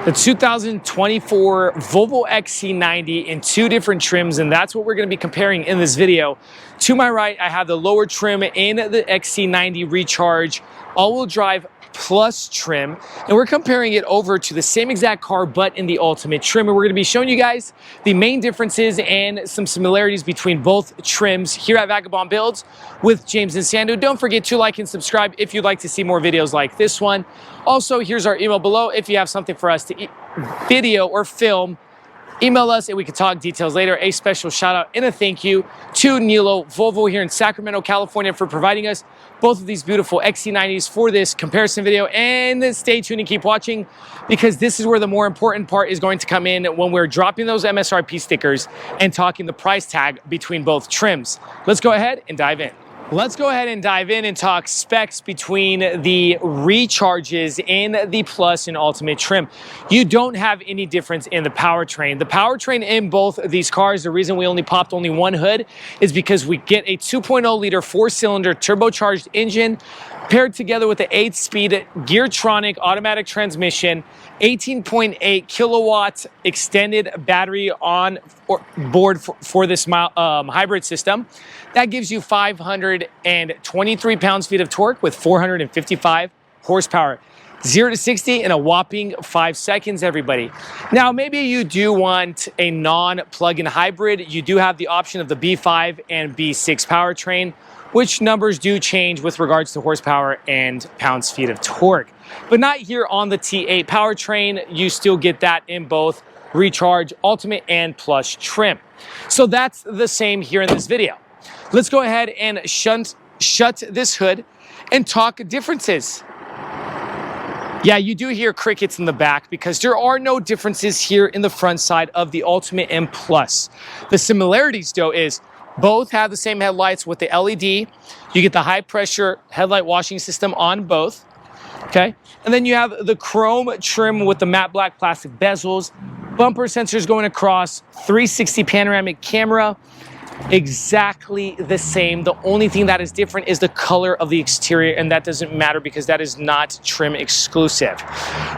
The 2024 Volvo XC90 in two different trims, and that's what we're going to be comparing in this video. To my right, I have the lower trim in the XC90 Recharge all-wheel drive plus trim, and we're comparing it over to the same exact car but in the Ultimate trim, and we're going to be showing you guys the main differences and some similarities between both trims here at Vagabond Builds with James and Sandu. Don't forget to like and subscribe if you'd like to see more videos like this one. Also, here's our email below if you have something for us to video or film. Email us and we can talk details later. A special shout out and a thank you to Nilo Volvo here in Sacramento, California for providing us both of these beautiful XC90s for this comparison video. And then stay tuned and keep watching, because this is where the more important part is going to come in when we're dropping those MSRP stickers and talking the price tag between both trims. Let's go ahead and dive in. Let's go ahead and dive in and talk specs between the Recharges and the Plus and Ultimate trim. You don't have any difference in the powertrain. The powertrain in both of these cars, the reason we only popped one hood is because we get a 2.0 liter four-cylinder turbocharged engine paired together with the 8-speed Geartronic automatic transmission, 18.8 kilowatt extended battery on board for this hybrid system. That gives you 523 pounds-feet of torque with 455 horsepower. 0 to 60 in a whopping 5 seconds, everybody. Now, maybe you do want a non-plug-in hybrid. You do have the option of the B5 and B6 powertrain, which numbers do change with regards to horsepower and pounds-feet of torque. But not here on the T8 powertrain. You still get that in both Recharge, Ultimate, and Plus trim. So that's the same here in this video. Let's go ahead and shut this hood and talk differences. Yeah, you do hear crickets in the back because there are no differences here in the front side of the Ultimate and Plus. The similarities, though, is both have the same headlights with the LED. You get the high pressure headlight washing system on both. Okay, and then you have the chrome trim with the matte black plastic bezels, bumper sensors going across, 360 panoramic camera. Exactly the same. The only thing that is different is the color of the exterior, and that doesn't matter because that is not trim exclusive.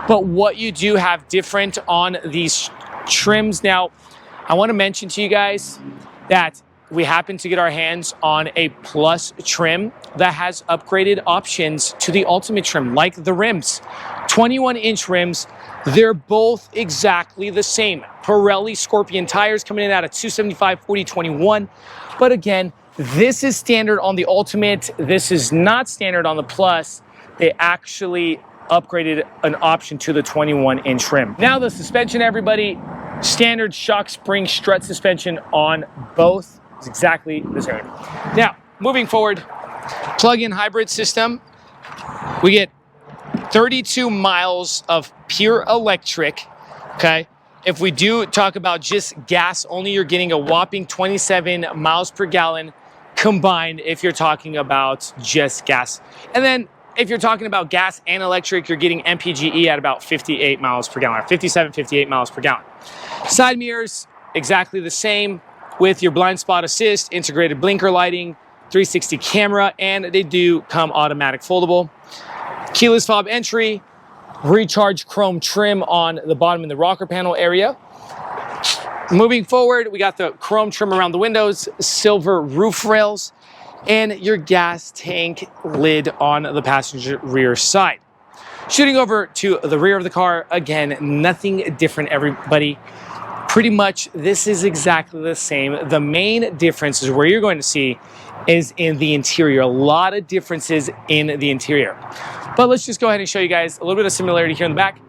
But what you do have different on these trims, now I want to mention to you guys that we happen to get our hands on a Plus trim that has upgraded options to the Ultimate trim, like the rims. 21-inch rims. They're both exactly the same. Pirelli Scorpion tires coming in at a 275/40/21. But again, this is standard on the Ultimate. This is not standard on the Plus. They actually upgraded an option to the 21-inch rim. Now the suspension, everybody, standard shock spring strut suspension on both. It's exactly the same. Now, moving forward, plug-in hybrid system. We get 32 miles of pure electric, okay? If we do talk about just gas only, you're getting a whopping 27 miles per gallon combined if you're talking about just gas. And then if you're talking about gas and electric, you're getting MPGE at about 58 miles per gallon, 57, 58 miles per gallon. Side mirrors, exactly the same with your blind spot assist, integrated blinker lighting, 360 camera, and they do come automatic foldable. Keyless fob entry, Recharge chrome trim on the bottom in the rocker panel area. Moving forward, we got the chrome trim around the windows, silver roof rails, and your gas tank lid on the passenger rear side. Shooting over to the rear of the car, again, nothing different, everybody. Pretty much, this is exactly the same. The main difference is where you're going to see is in the interior. A lot of differences in the interior. But let's just go ahead and show you guys a little bit of similarity here in the back.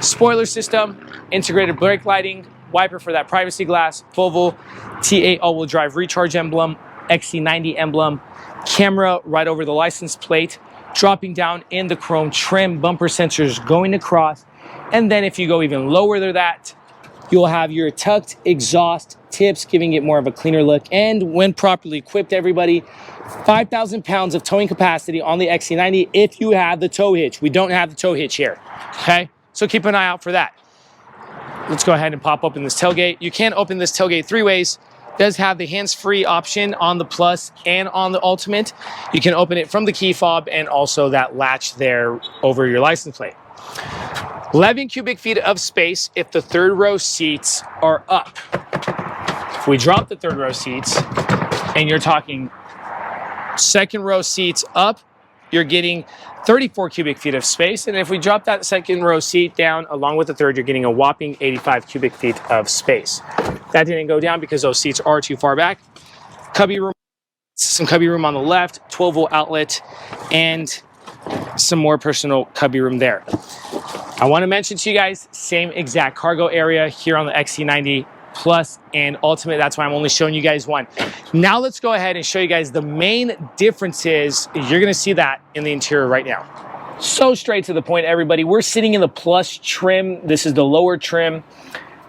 Spoiler system, integrated brake lighting, wiper for that privacy glass, Volvo T8 all-wheel drive Recharge emblem, XC90 emblem, camera right over the license plate, dropping down in the chrome trim, bumper sensors going across. And then if you go even lower than that, you'll have your tucked exhaust tips, giving it more of a cleaner look. And when properly equipped, everybody, 5,000 pounds of towing capacity on the XC90 if you have the tow hitch. We don't have the tow hitch here, okay? So keep an eye out for that. Let's go ahead and pop open this tailgate. You can open this tailgate 3 ways. It does have the hands-free option on the Plus and on the Ultimate. You can open it from the key fob and also that latch there over your license plate. 11 cubic feet of space if the third row seats are up. If we drop the third row seats and you're talking second row seats up, you're getting 34 cubic feet of space. And if we drop that second row seat down along with the third, you're getting a whopping 85 cubic feet of space. That didn't go down because those seats are too far back. Cubby room, some cubby room on the left, 12-volt outlet, and some more personal cubby room there. I want to mention to you guys, same exact cargo area here on the XC90 Plus and Ultimate. That's why I'm only showing you guys one. Now let's go ahead and show you guys the main differences. You're going to see that in the interior right now. So straight to the point, everybody. We're sitting in the Plus trim. This is the lower trim.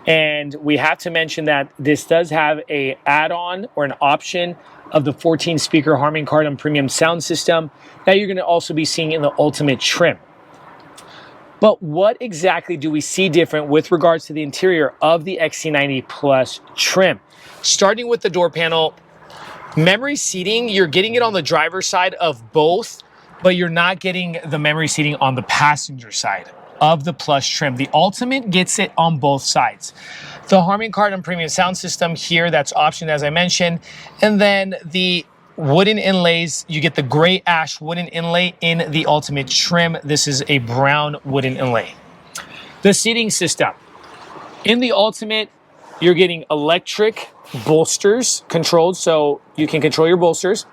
And we have to mention that this does have a add-on or an option of the 14-speaker Harman Kardon premium sound system that you're going to also be seeing in the Ultimate trim. But what exactly do we see different with regards to the interior of the XC90 Plus trim? Starting with the door panel, memory seating, you're getting it on the driver's side of both, but you're not getting the memory seating on the passenger side of the Plus trim. The Ultimate gets it on both sides. The Harman Kardon premium sound system here, that's optioned as I mentioned, and then the wooden inlays, you get the gray ash wooden inlay in the Ultimate trim. This is a brown wooden inlay. The seating system. In the Ultimate, you're getting electric bolsters controlled, so you can control your bolsters.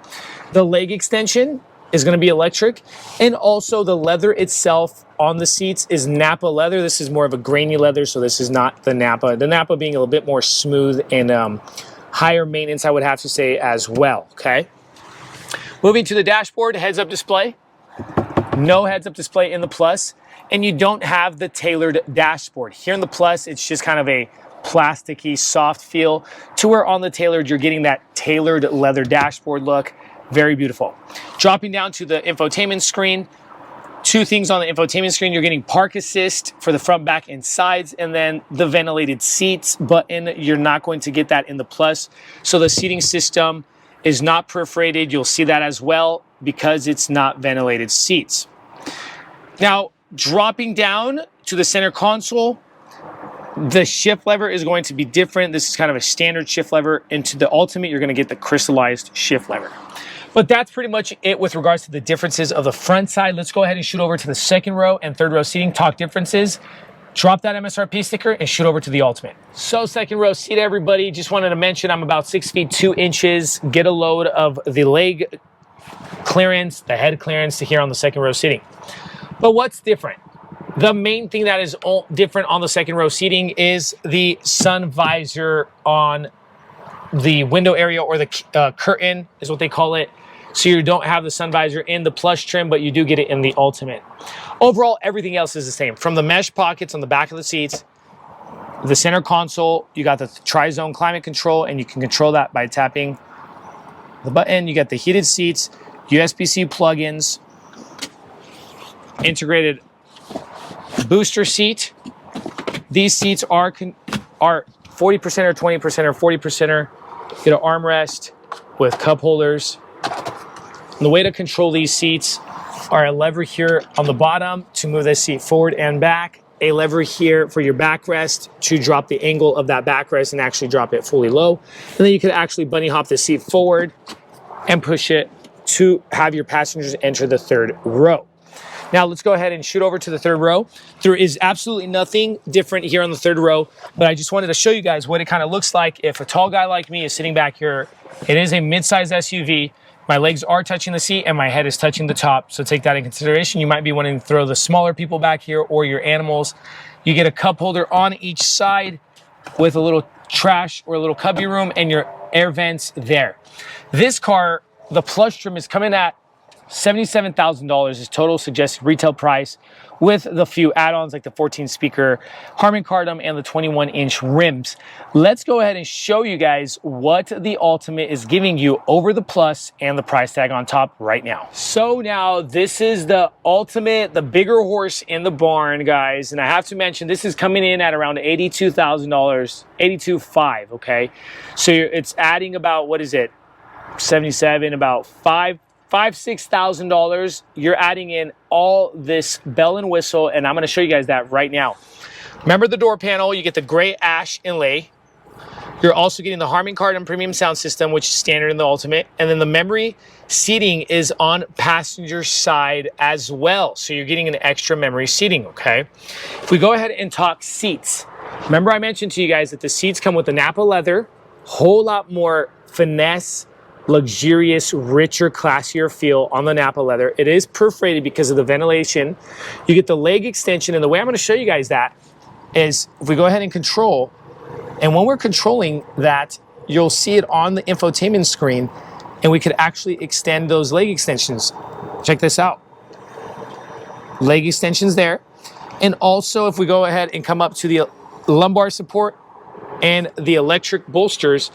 The leg extension is going to be electric, and also the leather itself on the seats is Nappa leather. This is more of a grainy leather, so this is not the Nappa. The Nappa being a little bit more smooth and higher maintenance, I would have to say as well, okay? Moving to the dashboard, heads-up display. No heads-up display in the Plus, and you don't have the tailored dashboard. Here in the Plus, it's just kind of a plasticky, soft feel, to where on the tailored, you're getting that tailored leather dashboard look. Very beautiful. Dropping down to the infotainment screen, two things on the infotainment screen. You're getting park assist for the front, back, and sides, and then the ventilated seats button. You're not going to get that in the Plus. So the seating system is not perforated. You'll see that as well because it's not ventilated seats. Now, dropping down to the center console, the shift lever is going to be different. This is kind of a standard shift lever. Into the Ultimate, you're going to get the crystallized shift lever. But that's pretty much it with regards to the differences of the front side. Let's go ahead and shoot over to the second row and third row seating, talk differences, drop that MSRP sticker, and shoot over to the Ultimate. So second row seat, everybody. Just wanted to mention I'm about 6 feet 2 inches. Get a load of the leg clearance, the head clearance to here on the second row seating. But what's different? The main thing that is different on the second row seating is the sun visor on the window area, or the curtain is what they call it. So you don't have the sun visor in the Plus trim, but you do get it in the Ultimate. Overall, everything else is the same. From the mesh pockets on the back of the seats, the center console, you got the tri-zone climate control, and you can control that by tapping the button. You got the heated seats, USB-C plugins, integrated booster seat. These seats are 40% or 20% or 40%. Get an armrest with cup holders. And the way to control these seats are a lever here on the bottom to move the seat forward and back, a lever here for your backrest to drop the angle of that backrest and actually drop it fully low. And then you could actually bunny hop the seat forward and push it to have your passengers enter the third row. Now let's go ahead and shoot over to the third row. There is absolutely nothing different here on the third row, but I just wanted to show you guys what it kind of looks like if a tall guy like me is sitting back here. It is a mid-size SUV. My legs are touching the seat and my head is touching the top, so take that in consideration. You might be wanting to throw the smaller people back here or your animals. You get a cup holder on each side with a little trash or a little cubby room and your air vents there. This car, the Plus trim, is coming at $77,000 is total suggested retail price, with the few add-ons like the 14-speaker Harman Kardon and the 21-inch rims. Let's go ahead and show you guys what the Ultimate is giving you over the Plus and the price tag on top right now. So now this is the Ultimate, the bigger horse in the barn, guys. And I have to mention this is coming in at around $82,000, $82,500, okay? So it's adding about, what is it, 77, about $5,000-$6,000, you're adding in all this bell and whistle, and I'm going to show you guys that right now. Remember the door panel, you get the gray ash inlay. You're also getting the Harman Kardon premium sound system, which is standard in the Ultimate. And then the memory seating is on passenger side as well. So you're getting an extra memory seating, okay? If we go ahead and talk seats, remember I mentioned to you guys that the seats come with the Napa leather, whole lot more finesse, luxurious, richer, classier feel on the Napa leather. It is perforated because of the ventilation. You get the leg extension, and the way I'm going to show you guys that is if we go ahead and control, and when we're controlling that, you'll see it on the infotainment screen, and we could actually extend those leg extensions. Check this out. Leg extensions there. And also, if we go ahead and come up to the lumbar support and the electric bolsters,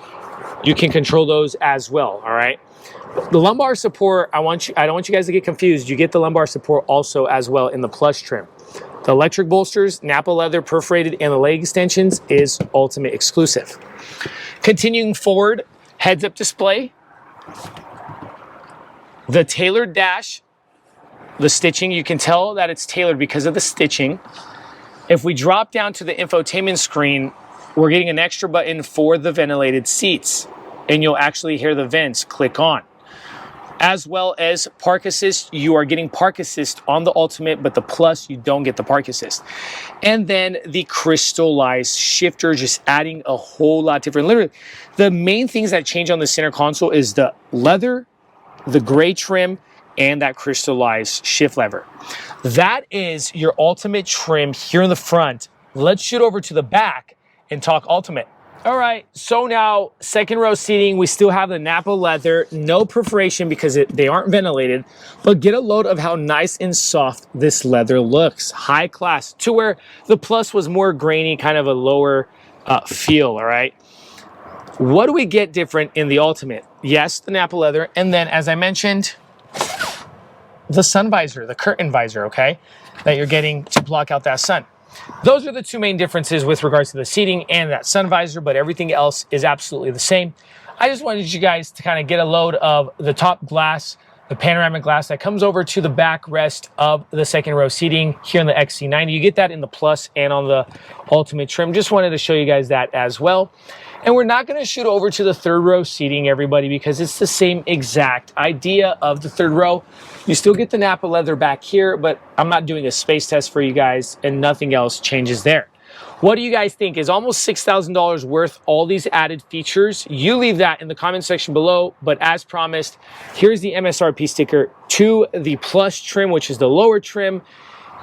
you can control those as well, all right? The lumbar support, I don't want you guys to get confused. You get the lumbar support also as well in the Plus trim. The electric bolsters, Napa leather perforated, and the leg extensions is Ultimate exclusive. Continuing forward, heads-up display, the tailored dash, the stitching, you can tell that it's tailored because of the stitching. If we drop down to the infotainment screen, we're getting an extra button for the ventilated seats, and you'll actually hear the vents click on. As well as park assist, you are getting park assist on the Ultimate, but the Plus, you don't get the park assist. And then the crystallized shifter, just adding a whole lot different. Literally, the main things that change on the center console is the leather, the gray trim, and that crystallized shift lever. That is your Ultimate trim here in the front. Let's shoot over to the back and talk Ultimate. All right, so now second row seating, we still have the Napa leather, no perforation because they aren't ventilated, but get a load of how nice and soft this leather looks. High class, to where the Plus was more grainy, kind of a lower feel, all right? What do we get different in the Ultimate? Yes, the Napa leather, and then as I mentioned, the sun visor, the curtain visor, okay? That you're getting to block out that sun. Those are the two main differences with regards to the seating and that sun visor, but everything else is absolutely the same. I just wanted you guys to kind of get a load of the top glass, the panoramic glass that comes over to the backrest of the second row seating here in the XC90. You get that in the Plus and on the Ultimate trim. Just wanted to show you guys that as well. And we're not going to shoot over to the third row seating, everybody, because it's the same exact idea of the third row. You still get the Napa leather back here, but I'm not doing a space test for you guys, and nothing else changes there. What do you guys think? Is almost $6,000 worth all these added features? You leave that in the comment section below, but as promised, here's the MSRP sticker to the Plus trim, which is the lower trim,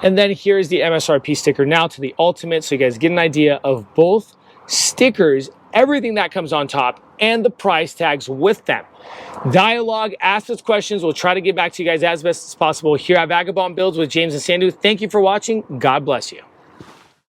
and then here's the MSRP sticker now to the Ultimate, so you guys get an idea of both stickers, everything that comes on top, and the price tags with them. Dialogue, ask us questions. We'll try to get back to you guys as best as possible here at Vagabond Builds with James and Sandu. Thank you for watching. God bless you.